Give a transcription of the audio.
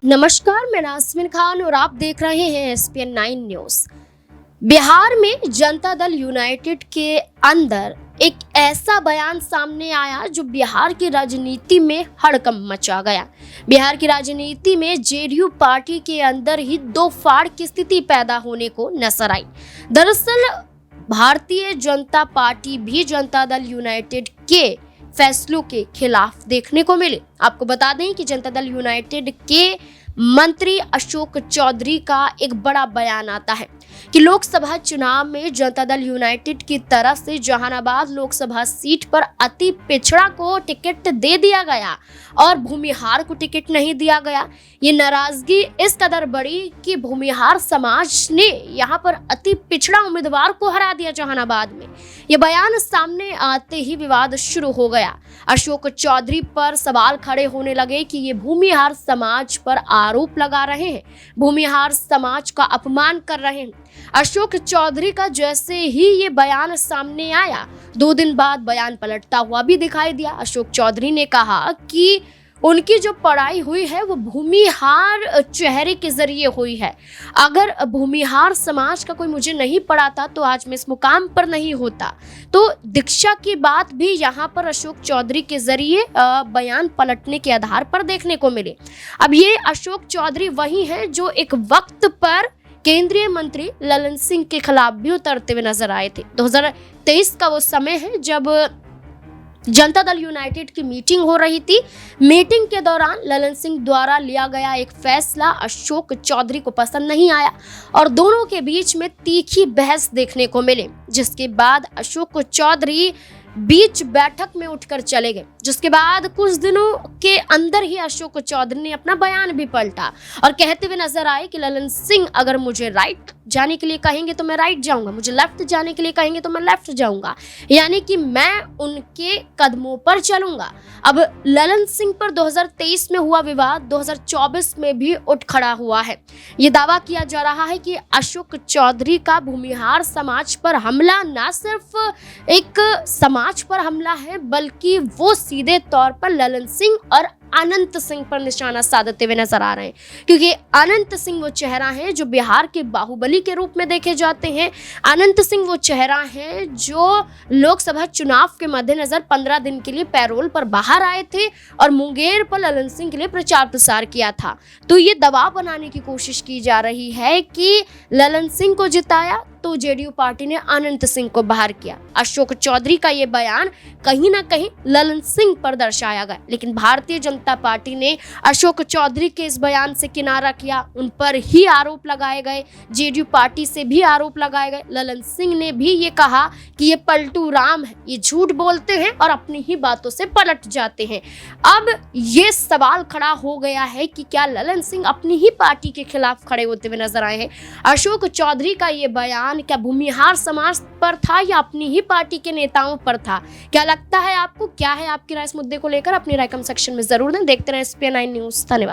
नमस्कार, मैं नाज़मीन खान और आप देख रहे हैं एसपीएन 9 न्यूज। बिहार में जनता दल यूनाइटेड के अंदर एक ऐसा बयान सामने आया जो बिहार की राजनीति में हड़कंप मचा गया। बिहार की राजनीति में जेडीयू पार्टी के अंदर ही दो फाड़ की स्थिति पैदा होने को नजर आई। दरअसल भारतीय जनता पार्टी भी जनता दल यूनाइटेड के फैसलों के खिलाफ देखने को मिले। आपको बता दें कि जनता दल यूनाइटेड के मंत्री अशोक चौधरी का एक बड़ा बयान आता है कि लोकसभा चुनाव में जनता दल यूनाइटेड की तरफ से जहानाबाद लोकसभा सीट पर अति पिछड़ा को टिकट दे दिया गया और भूमिहार को टिकट नहीं दिया गया। ये नाराजगी इस कदर बढ़ी कि भूमिहार समाज ने यहाँ पर अति पिछड़ा उम्मीदवार को हरा दिया जहानाबाद में। ये बयान सामने आते ही विवाद शुरू हो गया। अशोक चौधरी पर सवाल खड़े होने लगे कि ये भूमिहार समाज पर आरोप लगा रहे हैं, भूमिहार समाज का अपमान कर रहे हैं। अशोक चौधरी का जैसे ही ये बयान सामने आया, 2 दिन बाद बयान पलटता हुआ भी दिखाई दिया। अशोक चौधरी ने कहा कि उनकी जो पढ़ाई हुई है वो भूमिहार चेहरे के जरिए हुई है। अगर भूमिहार समाज का कोई मुझे नहीं पढ़ाता तो आज मैं इस मुकाम पर नहीं होता। तो दीक्षा की बात भी यहाँ पर अशोक चौधरी के जरिए बयान पलटने के आधार पर देखने को मिले। अब ये अशोक चौधरी वही हैं जो एक वक्त पर केंद्रीय मंत्री ललन सिंह के खिलाफ भी उतरते हुए नजर आए थे। 2023 का वो समय है जब जनता दल यूनाइटेड की मीटिंग हो रही थी। मीटिंग के दौरान ललन सिंह द्वारा लिया गया एक फैसला अशोक चौधरी को पसंद नहीं आया और दोनों के बीच में तीखी बहस देखने को मिली, जिसके बाद अशोक चौधरी बीच बैठक में उठकर चले गए। जिसके बाद कुछ दिनों के अंदर ही अशोक चौधरी ने अपना बयान भी पलटा और कहते हुए नजर आए कि ललन सिंह अगर मुझे राइट जाने के लिए कहेंगे तो मैं राइट जाऊंगा, मुझे लेफ्ट जाने के लिए कहेंगे तो मैं लेफ्ट जाऊंगा, यानी कि मैं उनके कदमों पर चलूंगा। अब ललन सिंह पर 2023 में हुआ विवाद 2024 में भी उठ खड़ा हुआ है। ये दावा किया जा रहा है कि अशोक चौधरी का भूमिहार समाज पर हमला न सिर्फ एक समाज पर हमला है, बल्कि वो सीधे तौर पर ललन सिंह और अनंत सिंह पर निशाना साधते हुए नजर आ रहे हैं, क्योंकि अनंत सिंह वो चेहरा है जो बिहार के बाहुबली के रूप में देखे जाते हैं। अनंत सिंह वो चेहरा है जो लोकसभा चुनाव के मद्देनजर 15 दिन के लिए पैरोल पर बाहर आए थे और मुंगेर पर ललन सिंह के लिए प्रचार प्रसार किया था। तो ये दबाव बनाने की कोशिश की जा रही है कि ललन सिंह को जिताया तो जेडीयू पार्टी ने अनंत सिंह को बाहर किया। अशोक चौधरी का ये बयान कहीं ना कहीं ललन सिंह पर दर्शाया गया, लेकिन भारतीय जनता पार्टी ने अशोक चौधरी के इस बयान से किनारा किया। उन पर ही आरोप लगाए गए, जेडीयू पार्टी से भी आरोप लगाए गए। ललन सिंह ने भी ये कहा कि ये पलटू राम है, ये झूठ बोलते हैं और अपनी ही बातों से पलट जाते हैं। अब ये सवाल खड़ा हो गया है कि क्या ललन सिंह अपनी ही पार्टी के खिलाफ खड़े होते हुए नजर आए हैं। अशोक चौधरी का ये बयान क्या भूमिहार समाज पर था या अपनी ही पार्टी के नेताओं पर था? क्या लगता है आपको? क्या है आपकी राय इस मुद्दे को लेकर? अपनी राय कमेंट सेक्शन में जरूर दें। देखते रहें एसपीएन 9 न्यूज। धन्यवाद।